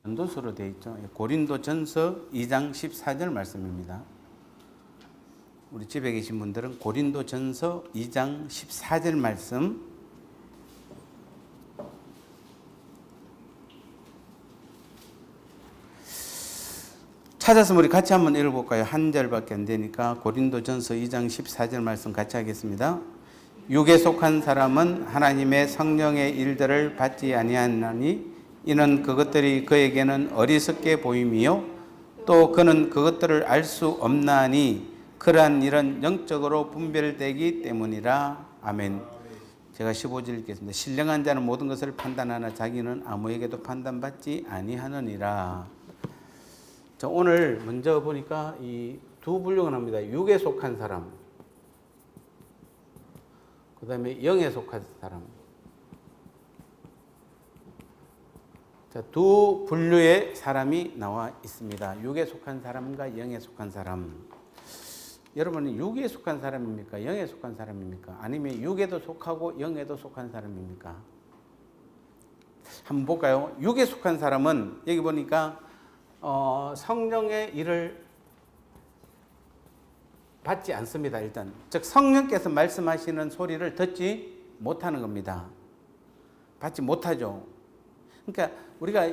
전도서로 되어 있죠. 고린도전서 2장 14절 말씀입니다. 우리 집에 계신 분들은 고린도전서 2장 14절 말씀 찾아서 우리 같이 한번 읽어볼까요? 한 절밖에 안 되니까 고린도전서 2장 14절 말씀 같이 하겠습니다. 육에 속한 사람은 하나님의 성령의 일들을 받지 아니하나니 이는 그것들이 그에게는 어리석게 보임이요 또 그는 그것들을 알 수 없나니 그러한 일은 영적으로 분별되기 때문이라. 아멘. 제가 15절 읽겠습니다. 신령한 자는 모든 것을 판단하나 자기는 아무에게도 판단받지 아니하느니라. 자, 오늘 먼저 보니까 이 두 분류가 납니다. 육에 속한 사람, 그 다음에 영에 속한 사람. 자, 두 분류의 사람이 나와 있습니다. 육에 속한 사람과 영에 속한 사람. 여러분은 육에 속한 사람입니까? 영에 속한 사람입니까? 아니면 육에도 속하고 영에도 속한 사람입니까? 한번 볼까요? 육에 속한 사람은 여기 보니까 성령의 일을 받지 않습니다. 일단 즉 성령께서 말씀하시는 소리를 듣지 못하는 겁니다. 받지 못하죠. 그러니까 우리가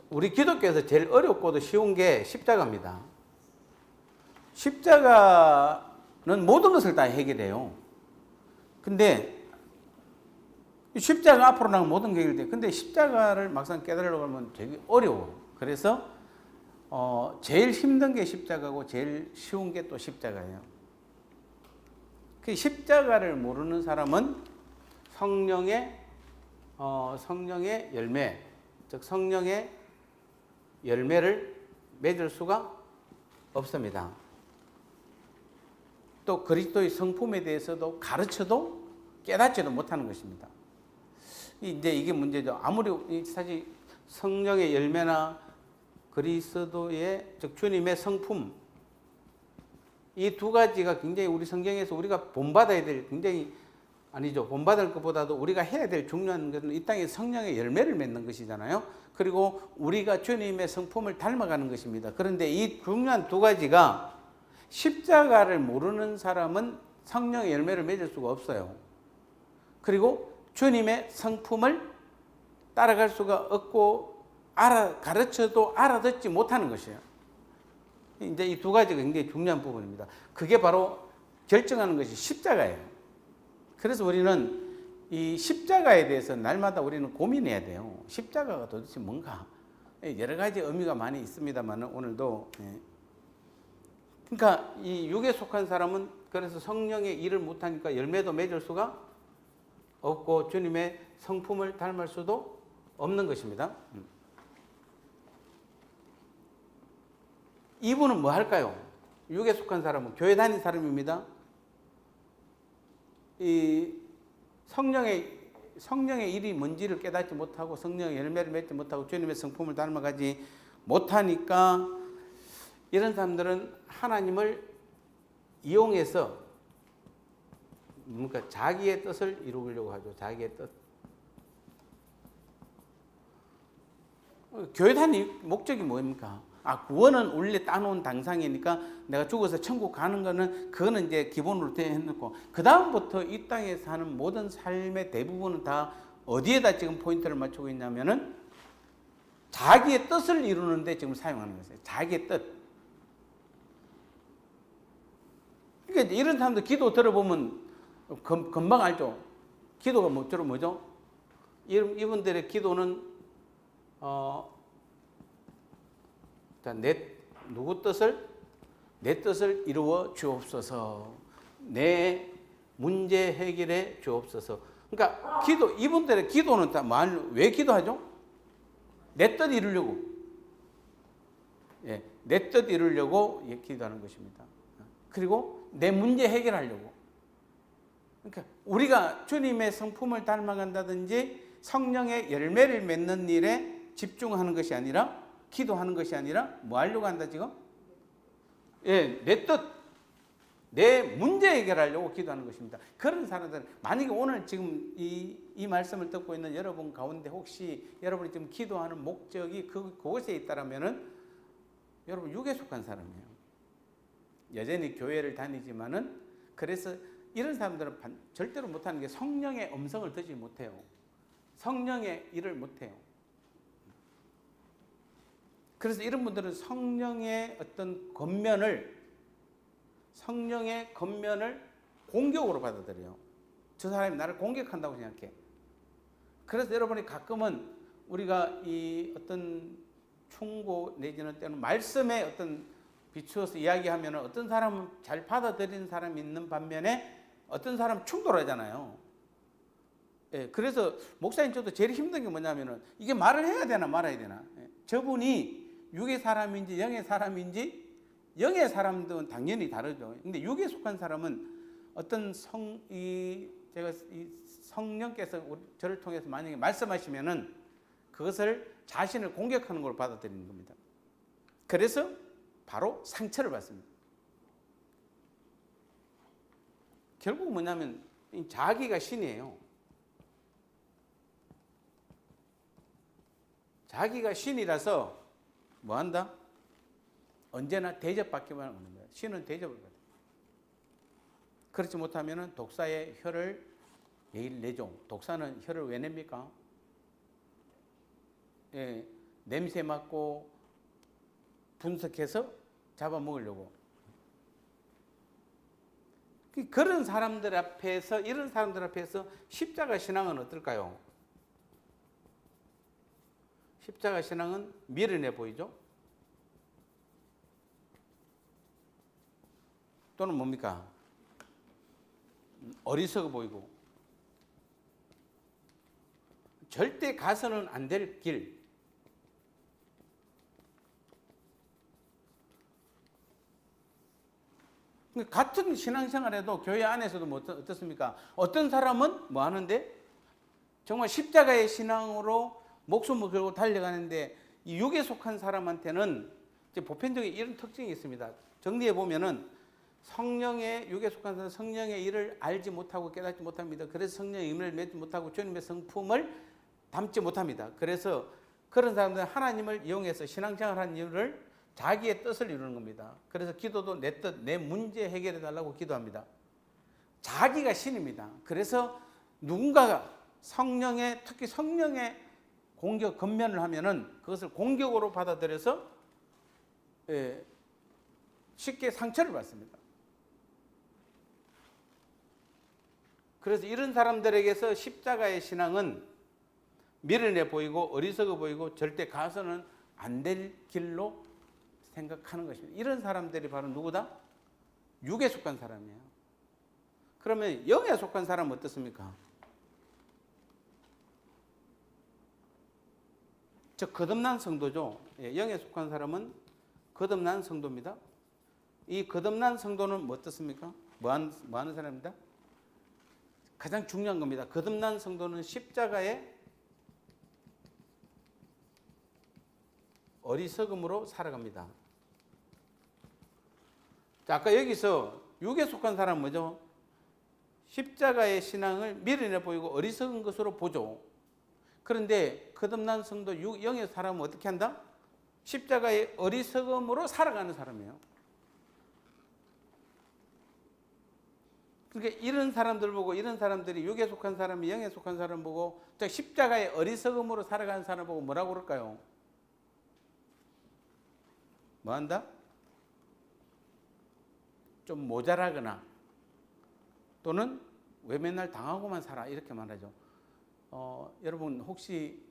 우리 기독교에서 제일 어렵고도 쉬운 게 십자가입니다. 십자가는 모든 것을 다 해결해요. 근데 십자가 앞으로 나가면 모든 게 해결돼요. 근데 십자가를 막상 깨달으려고 하면 되게 어려워. 그래서 제일 힘든 게 십자가고 제일 쉬운 게 또 십자가예요. 그 십자가를 모르는 사람은 성령의 열매, 즉 성령의 열매를 맺을 수가 없습니다. 또 그리스도의 성품에 대해서도 가르쳐도 깨닫지도 못하는 것입니다. 이제 이게 문제죠. 아무리 사실 성령의 열매나 그리스도의 즉 주님의 성품 이 두 가지가 굉장히 우리 성경에서 우리가 본받아야 될 굉장히 아니죠. 본받을 것보다도 우리가 해야 될 중요한 것은 이 땅에 성령의 열매를 맺는 것이잖아요. 그리고 우리가 주님의 성품을 닮아가는 것입니다. 그런데 이 중요한 두 가지가 십자가를 모르는 사람은 성령의 열매를 맺을 수가 없어요. 그리고 주님의 성품을 따라갈 수가 없고 가르쳐도 알아듣지 못하는 것이에요. 이제 이 두 가지가 굉장히 중요한 부분입니다. 그게 바로 결정하는 것이 십자가예요. 그래서 우리는 이 십자가에 대해서 날마다 우리는 고민해야 돼요. 십자가가 도대체 뭔가? 여러 가지 의미가 많이 있습니다만 오늘도 그러니까 이 육에 속한 사람은 그래서 성령의 일을 못하니까 열매도 맺을 수가 없고 주님의 성품을 닮을 수도 없는 것입니다. 이분은 뭐 할까요? 육에 속한 사람은 교회 다니는 사람입니다. 이 성령의 일이 뭔지를 깨닫지 못하고 성령의 열매를 맺지 못하고 주님의 성품을 닮아가지 못하니까 이런 사람들은 하나님을 이용해서 그러니까 자기의 뜻을 이루려고 하죠. 자기의 뜻. 교회 다니는 목적이 뭡니까? 구원은 원래 따놓은 당상이니까 내가 죽어서 천국 가는 거는 그거는 이제 기본으로 해놓고 그 다음부터 이 땅에 사는 모든 삶의 대부분은 다 어디에다 지금 포인트를 맞추고 있냐면은 자기의 뜻을 이루는데 지금 사용하는 것이에요. 자기의 뜻. 그러니까 이런 사람들 기도 들어보면 금방 알죠. 기도가 뭐죠? 이분들의 기도는 누구 뜻을? 내 뜻을 이루어 주옵소서. 내 문제 해결해 주옵소서. 그러니까 이분들의 기도는 왜 기도하죠? 내 뜻 이루려고. 내 뜻 이루려고 기도하는 것입니다. 그리고 내 문제 해결하려고. 그러니까 우리가 주님의 성품을 닮아간다든지 성령의 열매를 맺는 일에 집중하는 것이 아니라 기도하는 것이 아니라 뭐 하려고 한다 지금? 내 뜻. 내 문제 해결하려고 기도하는 것입니다. 그런 사람들은 만약에 오늘 지금 이 말씀을 듣고 있는 여러분 가운데 혹시 여러분이 지금 기도하는 목적이 그곳에 있다라면은 여러분 육에 속한 사람이에요. 여전히 교회를 다니지만은 그래서 이런 사람들은 절대로 못하는 게 성령의 음성을 듣지 못해요. 성령의 일을 못해요. 그래서 이런 분들은 성령의 겉면을 공격으로 받아들여요. 저 사람이 나를 공격한다고 생각해. 그래서 여러분이 가끔은 우리가 이 어떤 충고 내지는 때는 말씀에 어떤 비추어서 이야기하면 어떤 사람은 잘 받아들이는 사람이 있는 반면에 어떤 사람은 충돌하잖아요. 예, 그래서 목사님 저도 제일 힘든 게 뭐냐면은 이게 말을 해야 되나 말아야 되나. 예, 저분이 육의 사람인지 영의 사람인지 영의 사람들은 당연히 다르죠. 근데 육에 속한 사람은 어떤 제가 이 성령께서 저를 통해서 만약에 말씀하시면은 그것을 자신을 공격하는 걸 받아들이는 겁니다. 그래서 바로 상처를 받습니다. 결국 뭐냐면 자기가 신이에요. 자기가 신이라서 뭐 한다? 언제나 대접받기만 하는 거예요. 신은 대접을 받아요. 그렇지 못하면 독사의 혀를 매일 내죠. 독사는 혀를 왜 냅니까? 예, 냄새 맡고 분석해서 잡아먹으려고. 이런 사람들 앞에서 십자가 신앙은 어떨까요? 십자가 신앙은 미련해 보이죠? 또는 뭡니까? 어리석어 보이고 절대 가서는 안 될 길. 같은 신앙생활에도 교회 안에서도 뭐 어떻습니까? 어떤 사람은 뭐 하는데 정말 십자가의 신앙으로 목숨을 걸고 달려가는데 이 육에 속한 사람한테는 이제 보편적인 이런 특징이 있습니다. 정리해 보면은 육에 속한 사람은 성령의 일을 알지 못하고 깨닫지 못합니다. 그래서 성령의 의미를 맺지 못하고 주님의 성품을 담지 못합니다. 그래서 그런 사람들은 하나님을 이용해서 신앙생활하는 이유를 자기의 뜻을 이루는 겁니다. 그래서 기도도 내 뜻, 내 문제 해결해 달라고 기도합니다. 자기가 신입니다. 그래서 누군가가 특히 성령의 공격, 겉면을 하면은 그것을 공격으로 받아들여서 쉽게 상처를 받습니다. 그래서 이런 사람들에게서 십자가의 신앙은 미련해 보이고 어리석어 보이고 절대 가서는 안 될 길로 생각하는 것입니다. 이런 사람들이 바로 누구다? 육에 속한 사람이에요. 그러면 영에 속한 사람은 어떻습니까? 저 거듭난 성도죠. 영에 속한 사람은 거듭난 성도입니다. 이 거듭난 성도는 뭐 어떻습니까? 뭐 하는 사람입니다? 가장 중요한 겁니다. 거듭난 성도는 십자가의 어리석음으로 살아갑니다. 자, 아까 여기서 육에 속한 사람은 뭐죠? 십자가의 신앙을 미련해 보이고 어리석은 것으로 보죠. 그런데 거듭난 성도 영의 사람은 어떻게 한다? 십자가의 어리석음으로 살아가는 사람이에요. 그러니까 이런 사람들 보고 이런 사람들이 육에 속한 사람이 영에 속한 사람 보고 십자가의 어리석음으로 살아가는 사람 보고 뭐라고 그럴까요? 뭐 한다? 좀 모자라거나 또는 왜 맨날 당하고만 살아 이렇게 말하죠. 여러분 혹시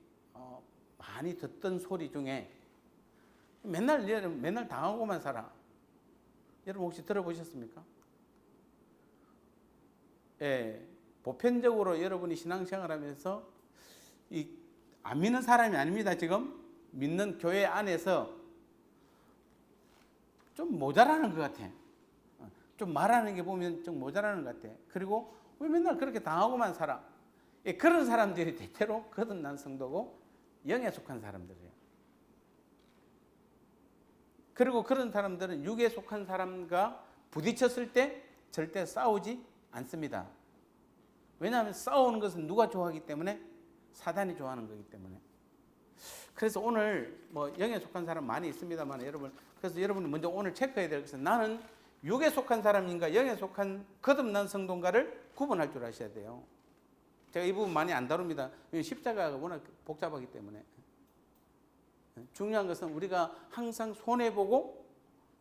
많이 듣던 소리 중에 맨날 당하고만 살아. 여러분 혹시 들어보셨습니까? 예, 보편적으로 여러분이 신앙생활하면서 안 믿는 사람이 아닙니다. 지금 믿는 교회 안에서 좀 모자라는 것 같아. 좀 말하는 게 보면 좀 모자라는 것 같아. 그리고 왜 맨날 그렇게 당하고만 살아? 예, 그런 사람들이 대체로 거듭난 성도고 영에 속한 사람들이에요. 그리고 그런 사람들은 육에 속한 사람과 부딪혔을 때 절대 싸우지 않습니다. 왜냐하면 싸우는 것은 누가 좋아하기 때문에? 사단이 좋아하는 거기 때문에. 그래서 오늘 뭐 영에 속한 사람 많이 있습니다만 여러분, 그래서 여러분이 먼저 오늘 체크해야 될 것은 나는 육에 속한 사람인가 영에 속한 거듭난 성도인가를 구분할 줄 아셔야 돼요. 제가 이 부분 많이 안 다룹니다. 십자가가 워낙 복잡하기 때문에. 중요한 것은 우리가 항상 손해보고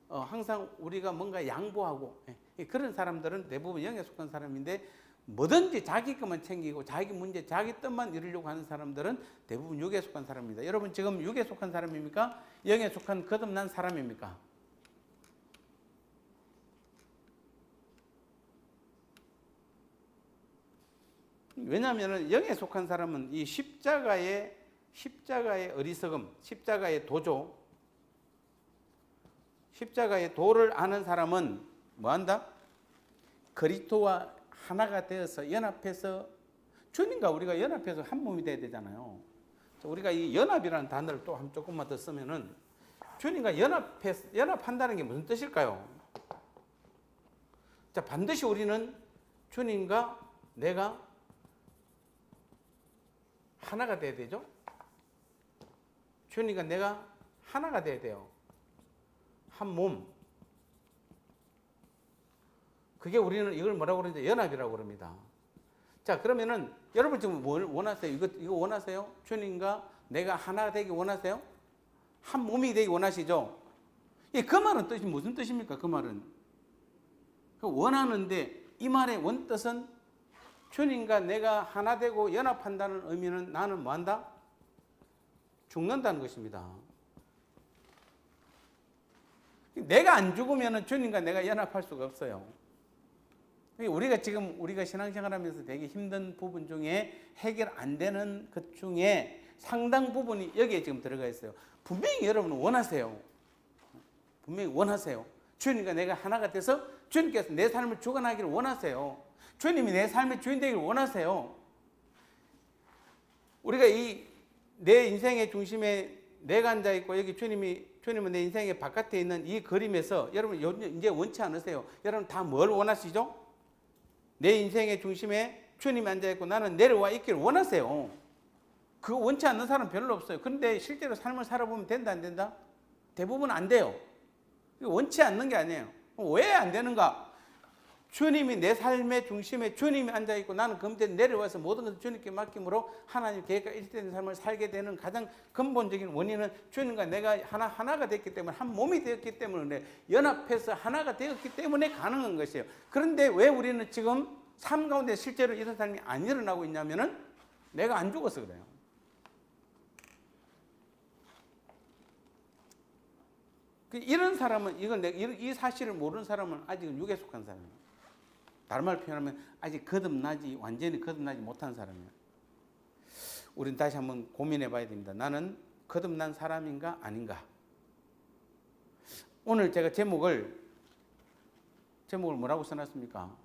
항상 우리가 뭔가 양보하고 그런 사람들은 대부분 영에 속한 사람인데, 뭐든지 자기 것만 챙기고 자기 문제 자기 뜻만 이루려고 하는 사람들은 대부분 육에 속한 사람입니다. 여러분 지금 육에 속한 사람입니까? 영에 속한 거듭난 사람입니까? 왜냐하면 영에 속한 사람은 이 십자가의 어리석음, 십자가의 도조, 십자가의 도를 아는 사람은 뭐한다? 그리스도와 하나가 되어서 연합해서, 주님과 우리가 연합해서 한 몸이 돼야 되잖아요. 우리가 이 연합이라는 단어를 또 한 조금만 더 쓰면은, 주님과 연합한다는 게 무슨 뜻일까요? 자, 반드시 우리는 주님과 내가 하나가 돼야 되죠. 주님과 내가 하나가 돼야 돼요. 한 몸. 그게 우리는 이걸 뭐라고 그러는지 연합이라고 그럽니다. 자, 그러면은 여러분 지금 뭘 원하세요? 이거 원하세요? 주님과 내가 하나 되기 원하세요? 한 몸이 되기 원하시죠? 그 말은 뜻이 무슨 뜻입니까? 그 말은 원하는데, 이 말의 원뜻은 주님과 내가 하나 되고 연합한다는 의미는 나는 뭐한다? 죽는다는 것입니다. 내가 안 죽으면 주님과 내가 연합할 수가 없어요. 우리가 신앙생활하면서 되게 힘든 부분 중에 해결 안 되는 것 중에 상당 부분이 여기에 지금 들어가 있어요. 분명히 여러분은 원하세요. 분명히 원하세요. 주님과 내가 하나가 돼서 주님께서 내 삶을 주관하기를 원하세요. 주님이 내 삶의 주인 되기를 원하세요. 우리가 내 인생의 중심에 내가 앉아 있고 여기 주님은 내 인생의 바깥에 있는 이 그림에서 여러분 이제 원치 않으세요? 여러분 다 뭘 원하시죠? 내 인생의 중심에 주님이 앉아 있고 나는 내려와 있기를 원하세요. 그거 원치 않는 사람 별로 없어요. 그런데 실제로 삶을 살아보면 된다 안 된다? 대부분 안 돼요. 원치 않는 게 아니에요. 왜 안 되는가? 주님이 내 삶의 중심에 주님이 앉아있고 나는 그 밑에 내려와서 모든 것을 주님께 맡김으로 하나님 계획과 일치된 삶을 살게 되는 가장 근본적인 원인은 주님과 내가 하나가 됐기 때문에, 한 몸이 되었기 때문에, 연합해서 하나가 되었기 때문에 가능한 것이에요. 그런데 왜 우리는 지금 삶 가운데 실제로 이런 삶이 안 일어나고 있냐면은 내가 안 죽어서 그래요. 이런 사람은, 이 사실을 모르는 사람은 아직은 육에 속한 사람이에요. 다른 말로 표현하면 아직 완전히 거듭나지 못한 사람이에요. 우린 다시 한번 고민해 봐야 됩니다. 나는 거듭난 사람인가 아닌가? 오늘 제가 제목을 뭐라고 써놨습니까?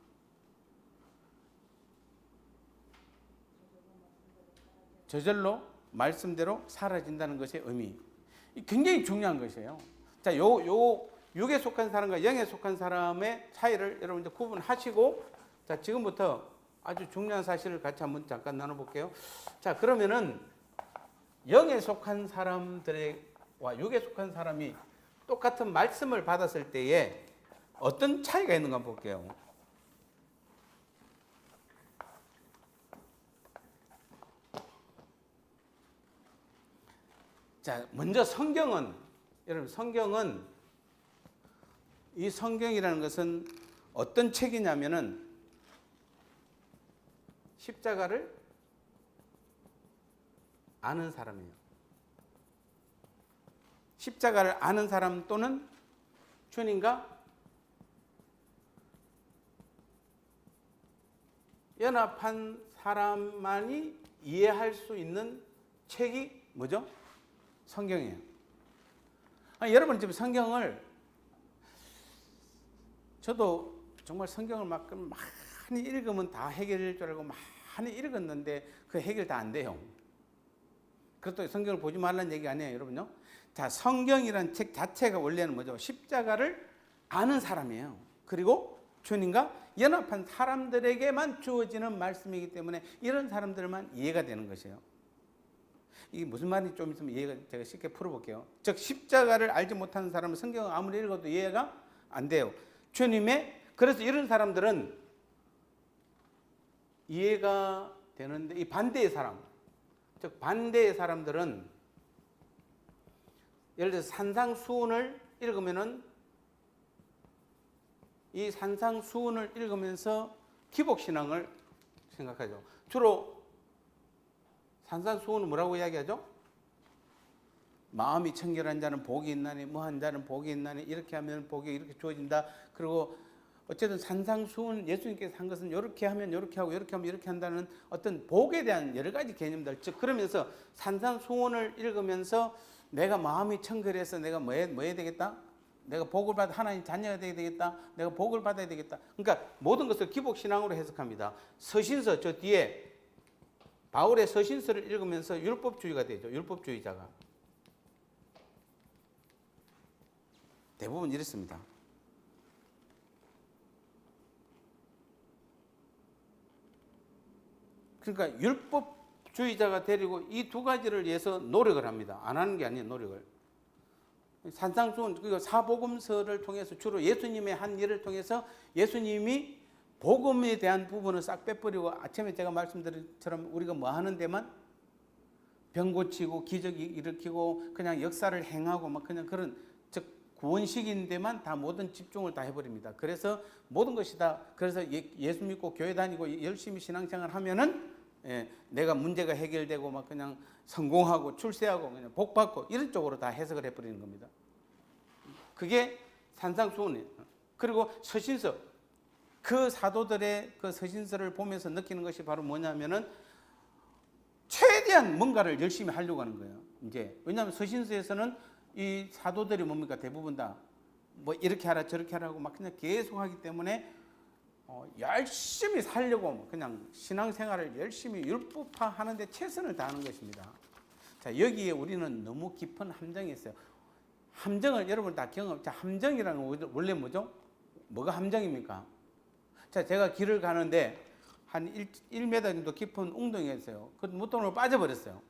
저절로 말씀대로 사라진다는 것의 의미. 굉장히 중요한 것이에요. 자, 육에 속한 사람과 영에 속한 사람의 차이를 여러분들 구분하시고, 자, 지금부터 아주 중요한 사실을 같이 한번 잠깐 나눠볼게요. 자, 그러면은 영에 속한 사람들과 육에 속한 사람이 똑같은 말씀을 받았을 때에 어떤 차이가 있는가 볼게요. 자, 먼저 성경은 이 성경이라는 것은 어떤 책이냐면은 십자가를 아는 사람이에요. 십자가를 아는 사람 또는 주님과 연합한 사람만이 이해할 수 있는 책이 뭐죠? 성경이에요. 여러분 지금 성경을, 저도 정말 성경을 많이 읽으면 다 해결될 줄 알고 많이 읽었는데 그 해결 다 안 돼요. 그것도 성경을 보지 말라는 얘기 아니에요, 여러분요. 자, 성경이라는 책 자체가 원래는 뭐죠? 십자가를 아는 사람이에요. 그리고 주님과 연합한 사람들에게만 주어지는 말씀이기 때문에 이런 사람들만 이해가 되는 것이에요. 이게 무슨 말인지 좀 있으면 이해가 제가 쉽게 풀어볼게요. 즉 십자가를 알지 못하는 사람은 성경을 아무리 읽어도 이해가 안 돼요. 주님의 그래서 이런 사람들은 이해가 되는데 이 반대의 사람, 즉 반대의 사람들은 예를 들어서 산상수훈을 읽으면은 이 산상수훈을 읽으면서 기복신앙을 생각하죠. 주로 산상수훈은 뭐라고 이야기하죠? 마음이 청결한 자는 복이 있나니 뭐한 자는 복이 있나니 이렇게 하면 복이 이렇게 주어진다. 그리고 어쨌든 산상수훈 예수님께서 한 것은 이렇게 하면 이렇게 하고 이렇게 하면 이렇게 한다는 어떤 복에 대한 여러 가지 개념들. 즉 그러면서 산상수훈을 읽으면서 내가 마음이 청결해서 내가 뭐 해야 되겠다? 내가 복을 받아 하나님 자녀가 되어야 되겠다. 내가 복을 받아야 되겠다. 그러니까 모든 것을 기복신앙으로 해석합니다. 서신서 저 뒤에 바울의 서신서를 읽으면서 율법주의가 되죠. 율법주의자가. 대부분 이렇습니다. 그러니까 율법주의자가 되리고 이 두 가지를 위해서 노력을 합니다. 안 하는 게 아니에요. 노력을. 산상수훈 그리고 사복음서를 통해서 주로 예수님의 한 일을 통해서 예수님이 복음에 대한 부분을 싹 빼버리고 아침에 제가 말씀드린 것처럼 우리가 뭐 하는 데만 병 고치고 기적 일으키고 그냥 역사를 행하고 막 그냥 그런 즉 구원식인 데만 다 모든 집중을 다 해버립니다. 그래서 모든 것이 다 그래서 예수 믿고 교회 다니고 열심히 신앙생활 하면은 내가 문제가 해결되고 막 그냥 성공하고 출세하고 그냥 복 받고 이런 쪽으로 다 해석을 해버리는 겁니다. 그게 산상수훈이에요. 그리고 서신서 그 사도들의 그 서신서를 보면서 느끼는 것이 바로 뭐냐면은 최대한 뭔가를 열심히 하려고 하는 거예요. 이제 왜냐하면 서신서에서는 이 사도들이 뭡니까 대부분 다 뭐 이렇게 하라 저렇게 하라고 막 그냥 계속 하기 때문에 열심히 살려고 그냥 신앙생활을 열심히 율법화 하는데 최선을 다하는 것입니다. 자, 여기에 우리는 너무 깊은 함정이 있어요. 함정을 여러분 다 자, 함정이라는 건 원래 뭐죠? 뭐가 함정입니까? 자, 제가 길을 가는데 한 1m 정도 깊은 웅덩이가 있어요. 그 무덤으로 빠져버렸어요.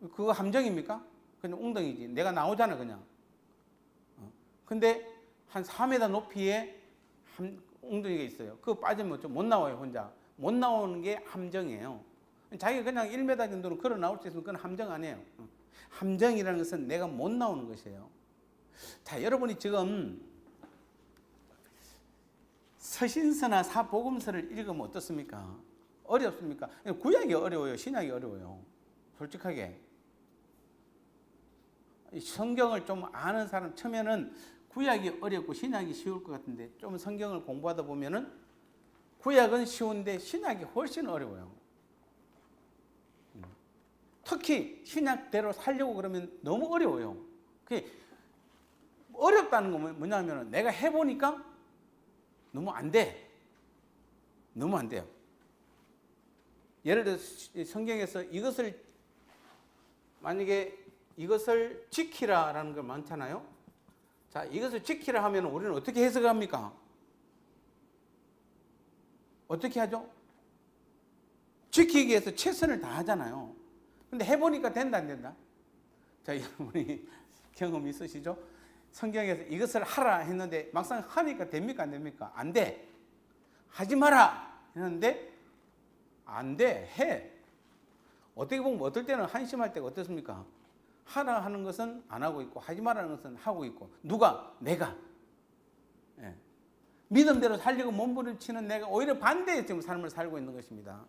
그거 함정입니까? 그냥 웅덩이지. 내가 나오잖아, 그냥. 근데 한 4m 높이에 웅덩이가 있어요. 그거 빠지면 좀 못 나와요, 혼자. 못 나오는 게 함정이에요. 자기가 그냥 1m 정도는 걸어 나올 수 있으면 그건 함정 아니에요. 함정이라는 것은 내가 못 나오는 것이에요. 자, 여러분이 지금 서신서나 사복음서를 읽으면 어떻습니까? 어렵습니까? 구약이 어려워요? 신약이 어려워요? 솔직하게. 성경을 좀 아는 사람 처음에는 구약이 어렵고 신약이 쉬울 것 같은데 좀 성경을 공부하다 보면은 구약은 쉬운데 신약이 훨씬 어려워요. 특히 신약대로 살려고 그러면 너무 어려워요. 그게 어렵다는 건 뭐냐면 내가 해보니까 너무 안 돼. 너무 안 돼요. 예를 들어 성경에서 이것을 만약에 이것을 지키라라는 걸 많잖아요. 자, 이것을 지키라 하면 우리는 어떻게 해석합니까? 어떻게 하죠? 지키기 위해서 최선을 다하잖아요. 근데 해보니까 된다 안 된다? 자, 여러분이 경험 있으시죠? 성경에서 이것을 하라 했는데 막상 하니까 됩니까 안 됩니까? 안 돼. 하지 마라 했는데 안 돼. 해. 어떻게 보면 어떨 때는 한심할 때가 어떻습니까? 하라 하는 것은 안 하고 있고 하지 말라는 것은 하고 있고 누가? 내가. 예. 믿음대로 살려고 몸부림치는 내가 오히려 반대의 지금 삶을 살고 있는 것입니다.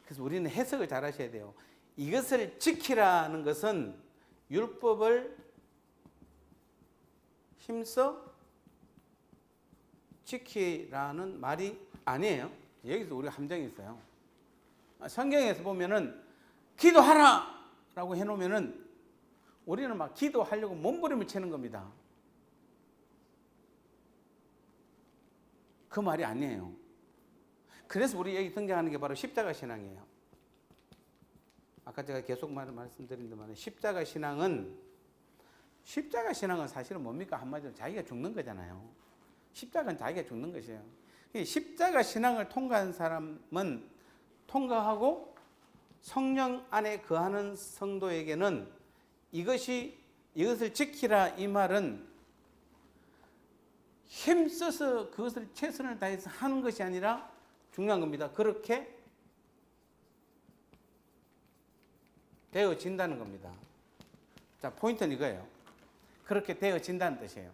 그래서 우리는 해석을 잘 하셔야 돼요. 이것을 지키라는 것은 율법을 힘써 지키라는 말이 아니에요. 여기서 우리가 함정이 있어요. 성경에서 보면은 기도하라! 라고 해놓으면은 우리는 막 기도하려고 몸부림을 치는 겁니다. 그 말이 아니에요. 그래서 우리 여기 등장하는 게 바로 십자가 신앙이에요. 아까 제가 계속 말씀드린 데만 십자가 신앙은 십자가 신앙은 사실은 뭡니까? 한마디로 자기가 죽는 거잖아요. 십자가는 자기가 죽는 것이에요. 십자가 신앙을 통과한 사람은 통과하고 성령 안에 거하는 성도에게는 이것을 지키라 이 말은 힘써서 그것을 최선을 다해서 하는 것이 아니라 중요한 겁니다. 그렇게 되어진다는 겁니다. 자, 포인트는 이거예요. 그렇게 되어진다는 뜻이에요.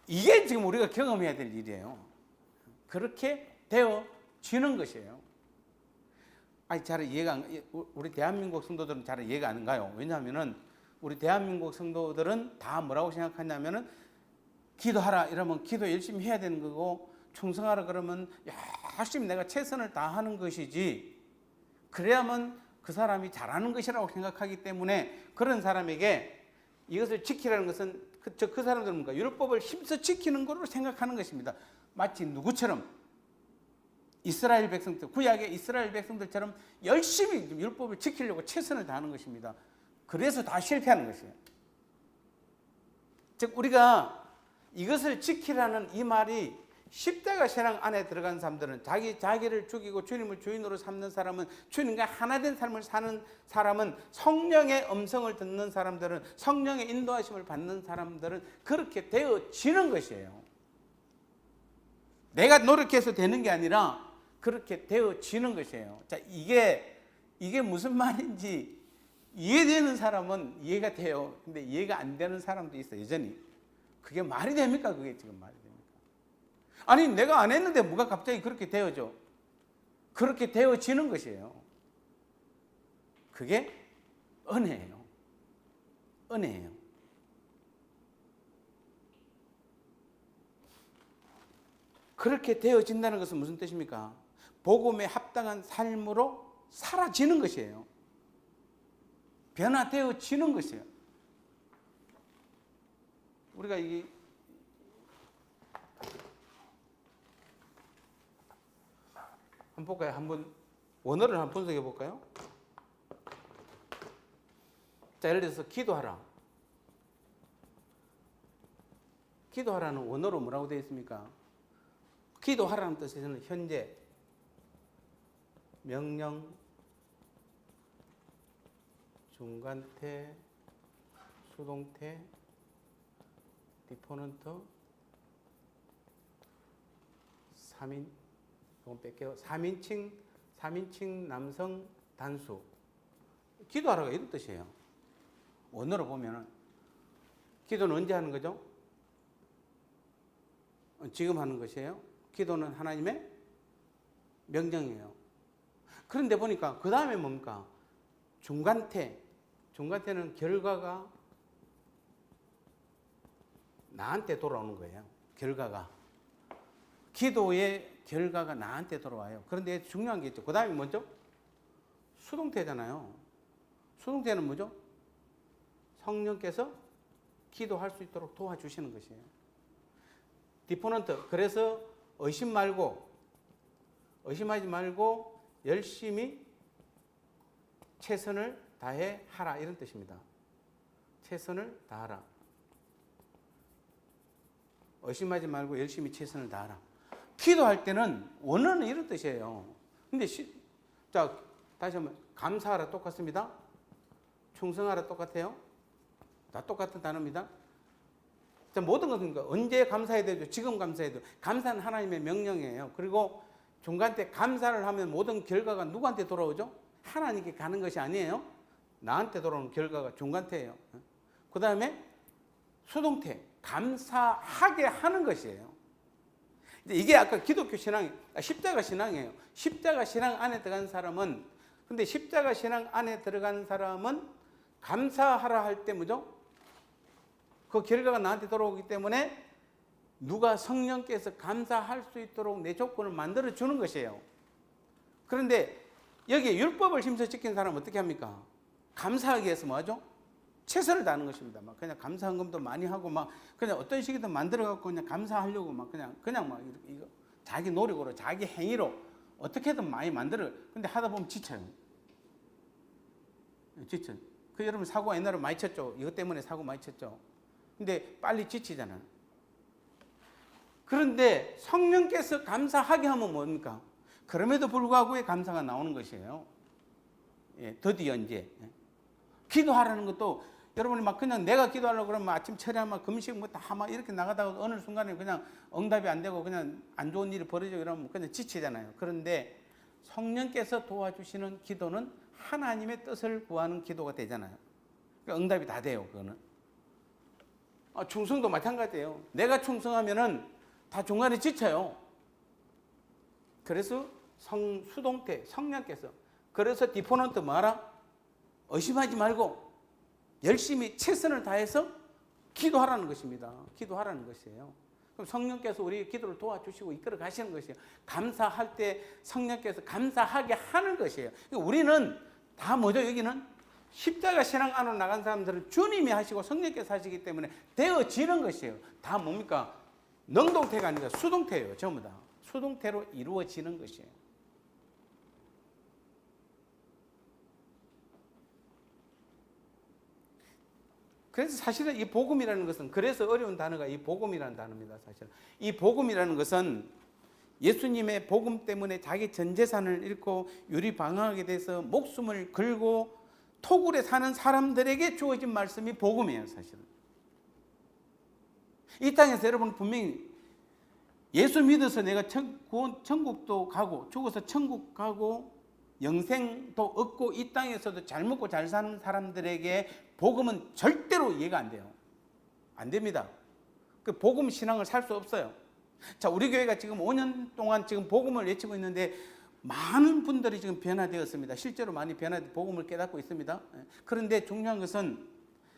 이게 지금 우리가 경험해야 될 일이에요. 그렇게 되어지는 것이에요. 아니, 잘 이해가 우리 대한민국 성도들은 잘 이해가 안 가요. 왜냐하면은 우리 대한민국 성도들은 다 뭐라고 생각하냐면은 기도하라 이러면 기도 열심히 해야 되는 거고, 충성하라 그러면 열심히 내가 최선을 다하는 것이지, 그래야만 그 사람이 잘하는 것이라고 생각하기 때문에 그런 사람에게 이것을 지키라는 것은 그 사람들은 뭔가 율법을 힘써 지키는 것으로 생각하는 것입니다. 마치 누구처럼 이스라엘 백성들, 구약의 이스라엘 백성들처럼 열심히 율법을 지키려고 최선을 다하는 것입니다. 그래서 다 실패하는 것이에요. 즉 우리가 이것을 지키라는 이 말이 십자가 신앙 안에 들어간 사람들은 자기를 죽이고 주님을 주인으로 삼는 사람은, 주님과 하나된 삶을 사는 사람은, 성령의 음성을 듣는 사람들은, 성령의 인도하심을 받는 사람들은 그렇게 되어지는 것이에요. 내가 노력해서 되는 게 아니라 그렇게 되어지는 것이에요. 자, 이게 무슨 말인지 이해되는 사람은 이해가 돼요. 근데 이해가 안 되는 사람도 있어요, 여전히. 그게 말이 됩니까? 그게 지금 말이 됩니까? 아니, 내가 안 했는데 뭐가 갑자기 그렇게 되어져? 그렇게 되어지는 것이에요. 그게 은혜예요. 은혜예요. 그렇게 되어진다는 것은 무슨 뜻입니까? 복음에 합당한 삶으로 사라지는 것이에요. 변화되어지는 것이에요. 우리가 이게 한번 볼까요? 한번 원어를 한번 분석해 볼까요? 자, 예를 들어서 기도하라. 기도하라는 원어로 뭐라고 되어 있습니까? 기도하라는 뜻에서는 현재, 명령, 중간태, 수동태, 디포넌트, 3인칭 남성 단수. 기도하라가 이런 뜻이에요. 원어로 보면은 기도는 언제 하는 거죠? 지금 하는 것이에요. 기도는 하나님의 명령이에요. 그런데 보니까 그 다음에 뭡니까? 중간태는 결과가 나한테 돌아오는 거예요. 결과가. 기도의 결과가 나한테 돌아와요. 그런데 중요한 게 있죠. 그 다음에 뭐죠? 수동태잖아요. 수동태는 뭐죠? 성령께서 기도할 수 있도록 도와주시는 것이에요. 디포넌트, 그래서 의심하지 말고 열심히 최선을 다해 하라, 이런 뜻입니다. 최선을 다하라. 의심하지 말고 열심히 최선을 다하라. 기도할 때는 원어는 이런 뜻이에요. 근데 자, 다시 한번 감사하라 똑같습니다. 충성하라 똑같아요. 다 똑같은 단어입니다. 자, 모든 것은 언제 감사해야 되죠? 지금 감사해야 돼요. 감사는 하나님의 명령이에요. 그리고 중간 때 감사를 하면 모든 결과가 누구한테 돌아오죠? 하나님께 가는 것이 아니에요. 나한테 돌아오는 결과가 중간태예요. 그 다음에 수동태, 감사하게 하는 것이에요. 이게 아까 기독교 신앙, 십자가 신앙이에요. 십자가 신앙 안에 들어간 사람은, 근데 십자가 신앙 안에 들어간 사람은 감사하라 할 때 뭐죠? 그 결과가 나한테 돌아오기 때문에 누가 성령께서 감사할 수 있도록 내 조건을 만들어 주는 것이에요. 그런데 여기에 율법을 힘써 지킨 사람은 어떻게 합니까? 감사하기 위해서 뭐 하죠? 최선을 다하는 것입니다. 막 그냥 감사헌금도 많이 하고 막 그냥 어떤 식이든 만들어 갖고 그냥 감사하려고 막 그냥 막 이거 자기 노력으로, 자기 행위로 어떻게든 많이 만들어. 근데 하다 보면 지쳐요. 지쳐. 그 여러분 사고 옛날에 많이 쳤죠. 이것 때문에 사고 많이 쳤죠. 근데 빨리 지치잖아요. 그런데 성령께서 감사하게 하면 뭡니까? 그럼에도 불구하고 감사가 나오는 것이에요. 예, 드디어 이제 기도하라는 것도 여러분이 막 그냥 내가 기도하려고 그러면 아침 철야 막 금식 뭐 다 막 이렇게 나가다가 어느 순간에 그냥 응답이 안 되고 그냥 안 좋은 일이 벌어지고 이러면 그냥 지치잖아요. 그런데 성령께서 도와주시는 기도는 하나님의 뜻을 구하는 기도가 되잖아요. 그러니까 응답이 다 돼요. 그거는. 충성도 마찬가지예요. 내가 충성하면은 다 중간에 지쳐요. 그래서 수동태 성령께서 그래서 디포넌트 뭐하라? 의심하지 말고 열심히 최선을 다해서 기도하라는 것입니다. 기도하라는 것이에요. 그럼 성령께서 우리 기도를 도와주시고 이끌어 가시는 것이에요. 감사할 때 성령께서 감사하게 하는 것이에요. 우리는 다 뭐죠? 여기는 십자가 신앙 안으로 나간 사람들은 주님이 하시고 성령께서 하시기 때문에 되어지는 것이에요. 다 뭡니까? 능동태가 아니라 수동태예요. 전부 다. 수동태로 이루어지는 것이에요. 그래서 사실은 이 복음이라는 것은 그래서 어려운 단어가 이 복음이라는 단어입니다. 사실 이 복음이라는 것은 예수님의 복음 때문에 자기 전 재산을 잃고 유리방황하게 돼서 목숨을 걸고 토굴에 사는 사람들에게 주어진 말씀이 복음이에요. 사실은 이 땅에서 여러분 분명히 예수 믿어서 내가 천국도 가고 죽어서 천국 가고 영생도 얻고 이 땅에서도 잘 먹고 잘 사는 사람들에게 복음은 절대로 이해가 안 돼요. 안 됩니다. 그 복음 신앙을 살 수 없어요. 자, 우리 교회가 지금 5년 동안 지금 복음을 외치고 있는데 많은 분들이 지금 변화되었습니다. 실제로 많이 복음을 깨닫고 있습니다. 그런데 중요한 것은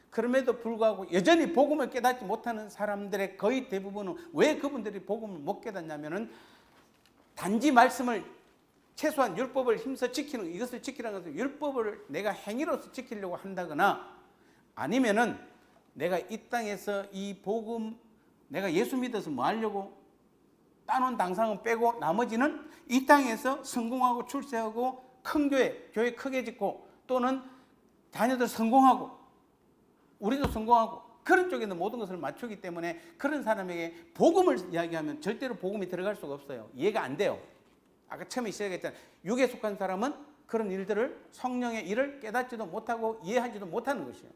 그럼에도 불구하고 여전히 복음을 깨닫지 못하는 사람들의 거의 대부분은 왜 그분들이 복음을 못 깨닫냐면은 단지 말씀을 최소한 율법을 힘써 지키는 이것을 지키라는 것은 율법을 내가 행위로서 지키려고 한다거나 아니면은 내가 이 땅에서 이 복음 내가 예수 믿어서 뭐 하려고 따놓은 당상은 빼고 나머지는 이 땅에서 성공하고 출세하고 큰 교회 크게 짓고 또는 자녀들 성공하고 우리도 성공하고 그런 쪽에 있는 모든 것을 맞추기 때문에 그런 사람에게 복음을 이야기하면 절대로 복음이 들어갈 수가 없어요. 이해가 안 돼요. 아까 처음에 시작했잖아요. 육에 속한 사람은 그런 일들을 성령의 일을 깨닫지도 못하고 이해하지도 못하는 것이에요.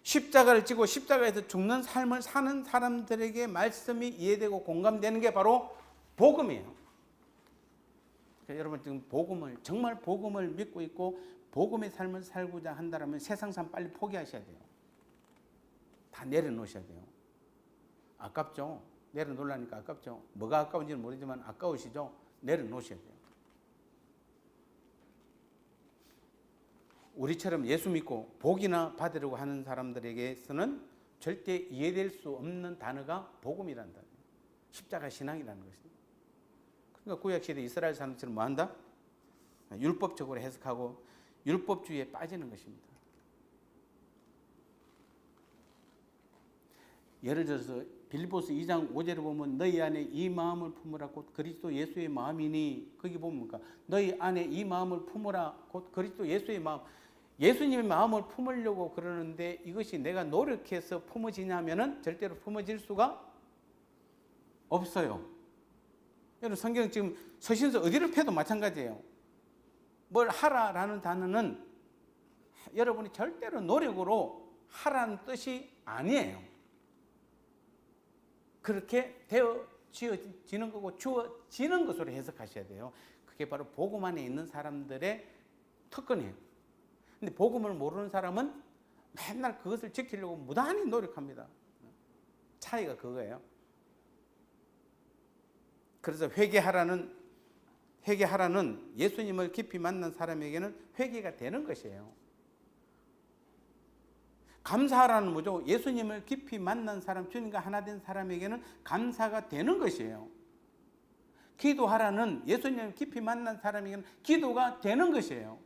십자가를 지고 십자가에서 죽는 삶을 사는 사람들에게 말씀이 이해되고 공감되는 게 바로 복음이에요. 그러니까 여러분 지금 복음을 정말 복음을 믿고 있고 복음의 삶을 살고자 한다면 세상 삶 빨리 포기하셔야 돼요. 다 내려놓으셔야 돼요. 아깝죠? 내려놓으려니까 아깝죠? 뭐가 아까운지는 모르지만 아까우시죠? 내려놓으셔야 돼요. 우리처럼 예수 믿고 복이나 받으려고 하는 사람들에게서는 절대 이해될 수 없는 단어가 복음이라는 단어예요. 십자가 신앙이라는 것입니다. 그러니까 구약시대 이스라엘 사람들처럼 뭐한다? 율법적으로 해석하고 율법주의에 빠지는 것입니다. 예를 들어서 빌립보서 2장 5절에 보면 너희 안에 이 마음을 품으라 곧 그리스도 예수의 마음이니 거기 보면 너희 안에 이 마음을 품으라 곧 그리스도 예수의 마음. 예수님의 마음을 품으려고 그러는데 이것이 내가 노력해서 품어지냐면은 절대로 품어질 수가 없어요. 여러분 성경 지금 서신서 어디를 펴도 마찬가지예요. 뭘 하라라는 단어는 여러분이 절대로 노력으로 하라는 뜻이 아니에요. 그렇게 되어지는 거고 주어지는 것으로 해석하셔야 돼요. 그게 바로 복음 안에 있는 사람들의 특권이에요. 근데 복음을 모르는 사람은 맨날 그것을 지키려고 무단히 노력합니다. 차이가 그거예요. 그래서 회개하라는 예수님을 깊이 만난 사람에게는 회개가 되는 것이에요. 감사하라는 뭐죠? 예수님을 깊이 만난 사람, 주님과 하나 된 사람에게는 감사가 되는 것이에요. 기도하라는 예수님을 깊이 만난 사람에게는 기도가 되는 것이에요.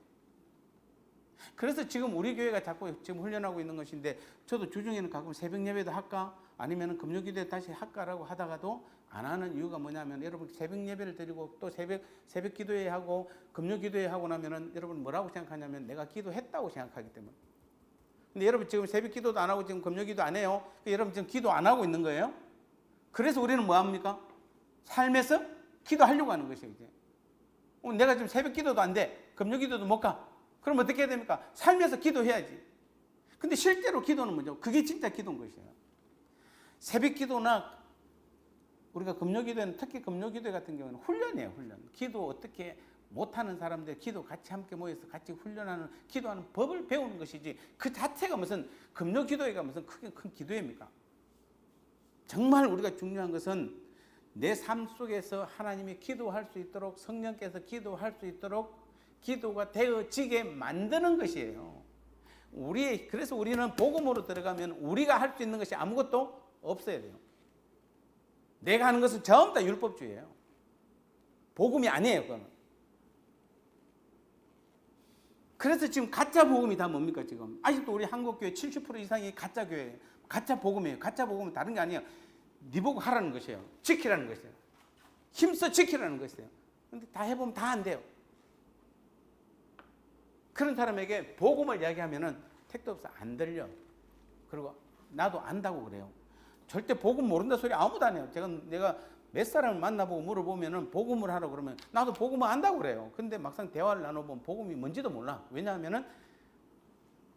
그래서 지금 우리 교회가 자꾸 지금 훈련하고 있는 것인데, 저도 주중에는 가끔 새벽 예배도 할까 아니면 금요기도 다시 할까라고 하다가도 안 하는 이유가 뭐냐면, 여러분 새벽 예배를 드리고 또 새벽 기도회 하고 금요 기도회 하고 나면은 여러분 뭐라고 생각하냐면 내가 기도했다고 생각하기 때문에. 근데 여러분 지금 새벽 기도도 안 하고 지금 금요 기도 안 해요. 여러분 지금 기도 안 하고 있는 거예요. 그래서 우리는 뭐 합니까? 삶에서 기도하려고 하는 것이에요. 이제 내가 지금 새벽 기도도 안 돼, 금요 기도도 못 가. 그럼 어떻게 해야 됩니까? 삶에서 기도해야지. 근데 실제로 기도는 뭐죠? 그게 진짜 기도인 것이에요. 새벽 기도나 우리가 금요 기도에는, 특히 금요 기도 같은 경우는 훈련이에요. 훈련. 기도 어떻게 못하는 사람들 기도 같이 함께 모여서 같이 훈련하는, 기도하는 법을 배우는 것이지, 그 자체가 무슨 금요 기도회가 무슨 큰 기도회입니까? 정말 우리가 중요한 것은 내 삶 속에서 하나님이 기도할 수 있도록, 성령께서 기도할 수 있도록 기도가 되어지게 만드는 것이에요. 그래서 우리는 복음으로 들어가면 우리가 할 수 있는 것이 아무것도 없어야 돼요. 내가 하는 것은 전부 다 율법주의예요. 복음이 아니에요, 그거는. 그래서 지금 가짜 복음이 다 뭡니까, 지금? 아직도 우리 한국교회 70% 이상이 가짜 교회예요. 가짜 복음이에요. 가짜 복음은 다른 게 아니에요. 네 보고 하라는 것이에요. 지키라는 것이에요. 힘써 지키라는 것이에요. 근데 다 해보면 다 안 돼요. 그런 사람에게 복음을 이야기하면은 택도 없어, 안 들려. 그리고 나도 안다고 그래요. 절대 복음 모른다 소리 아무도 안 해요. 내가 몇 사람을 만나보고 물어보면은 복음을 하라고 그러면 나도 복음을 안다고 그래요. 근데 막상 대화를 나눠보면 복음이 뭔지도 몰라. 왜냐하면은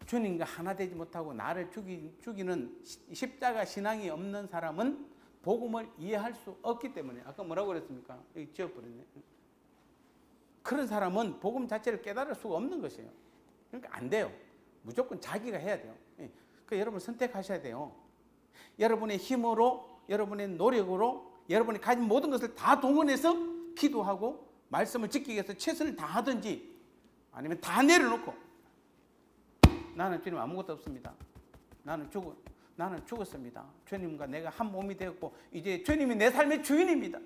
주님과 하나 되지 못하고 나를 죽이는 십자가 신앙이 없는 사람은 복음을 이해할 수 없기 때문에. 아까 뭐라고 그랬습니까? 여기 지워버렸네. 그런 사람은 복음 자체를 깨달을 수가 없는 것이에요. 그러니까 안 돼요. 무조건 자기가 해야 돼요. 그러니까 여러분 선택하셔야 돼요. 여러분의 힘으로, 여러분의 노력으로, 여러분이 가진 모든 것을 다 동원해서 기도하고 말씀을 지키기 위해서 최선을 다하든지, 아니면 다 내려놓고 나는 주님 아무것도 없습니다. 나는 죽었습니다. 주님과 내가 한 몸이 되었고 이제 주님이 내 삶의 주인입니다.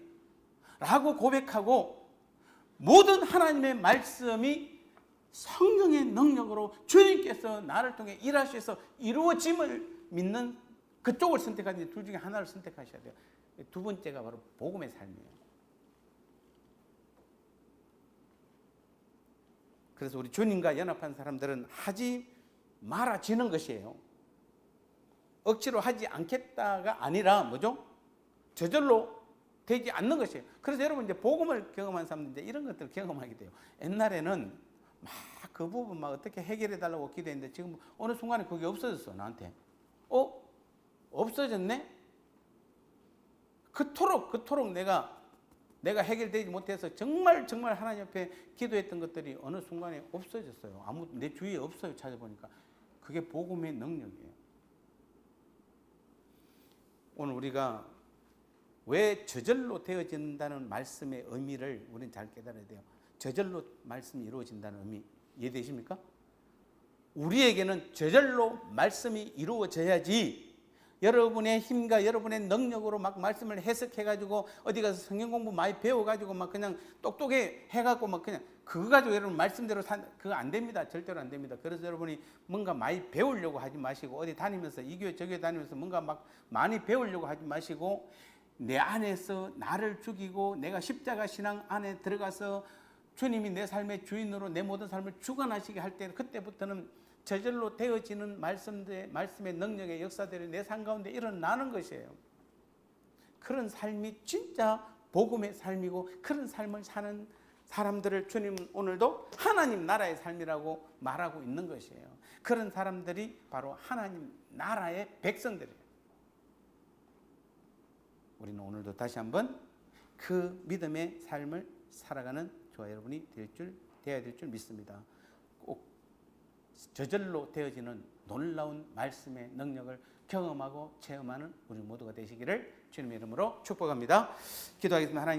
라고 고백하고 모든 하나님의 말씀이 성령의 능력으로 주님께서 나를 통해 일하셔서 이루어짐을 믿는 그쪽을 선택하든지 둘 중에 하나를 선택하셔야 돼요. 두 번째가 바로 복음의 삶이에요. 그래서 우리 주님과 연합한 사람들은 하지 말아지는 것이에요. 억지로 하지 않겠다가 아니라 뭐죠? 저절로 되지 않는 것이에요. 그래서 여러분 이제 복음을 경험한 사람들 이런 것들을 경험하게 돼요. 옛날에는 막 그 부분 막 어떻게 해결해 달라고 기도했는데 지금 어느 순간에 그게 없어졌어, 나한테. 없어졌네? 그토록 내가 해결되지 못해서 정말 하나님 앞에 기도했던 것들이 어느 순간에 없어졌어요. 내 주위에 없어요. 찾아보니까. 그게 복음의 능력이에요. 오늘 우리가 왜 저절로 되어진다는 말씀의 의미를 우리는 잘 깨달아야 돼요. 저절로 말씀이 이루어진다는 의미 이해되십니까? 우리에게는 저절로 말씀이 이루어져야지, 여러분의 힘과 여러분의 능력으로 막 말씀을 해석해가지고 어디 가서 성경 공부 많이 배워가지고 막 그냥 똑똑해 해갖고 막 그냥 그거 가지고 여러분 말씀대로 그거 안 됩니다. 절대로 안 됩니다. 그래서 여러분이 뭔가 많이 배우려고 하지 마시고, 어디 다니면서 이 교회 저 교회 다니면서 뭔가 막 많이 배우려고 하지 마시고, 내 안에서 나를 죽이고 내가 십자가 신앙 안에 들어가서 주님이 내 삶의 주인으로 내 모든 삶을 주관하시게 할 때, 그때부터는 저절로 되어지는 말씀의 능력의 역사들이 내 삶 가운데 일어나는 것이에요. 그런 삶이 진짜 복음의 삶이고, 그런 삶을 사는 사람들을 주님은 오늘도 하나님 나라의 삶이라고 말하고 있는 것이에요. 그런 사람들이 바로 하나님 나라의 백성들이에요. 우리는 오늘도 다시 한번 그 믿음의 삶을 살아가는 저와 여러분이 되어야 될 줄 믿습니다. 꼭 저절로 되어지는 놀라운 말씀의 능력을 경험하고 체험하는 우리 모두가 되시기를 주님의 이름으로 축복합니다. 기도하겠습니다. 하나님.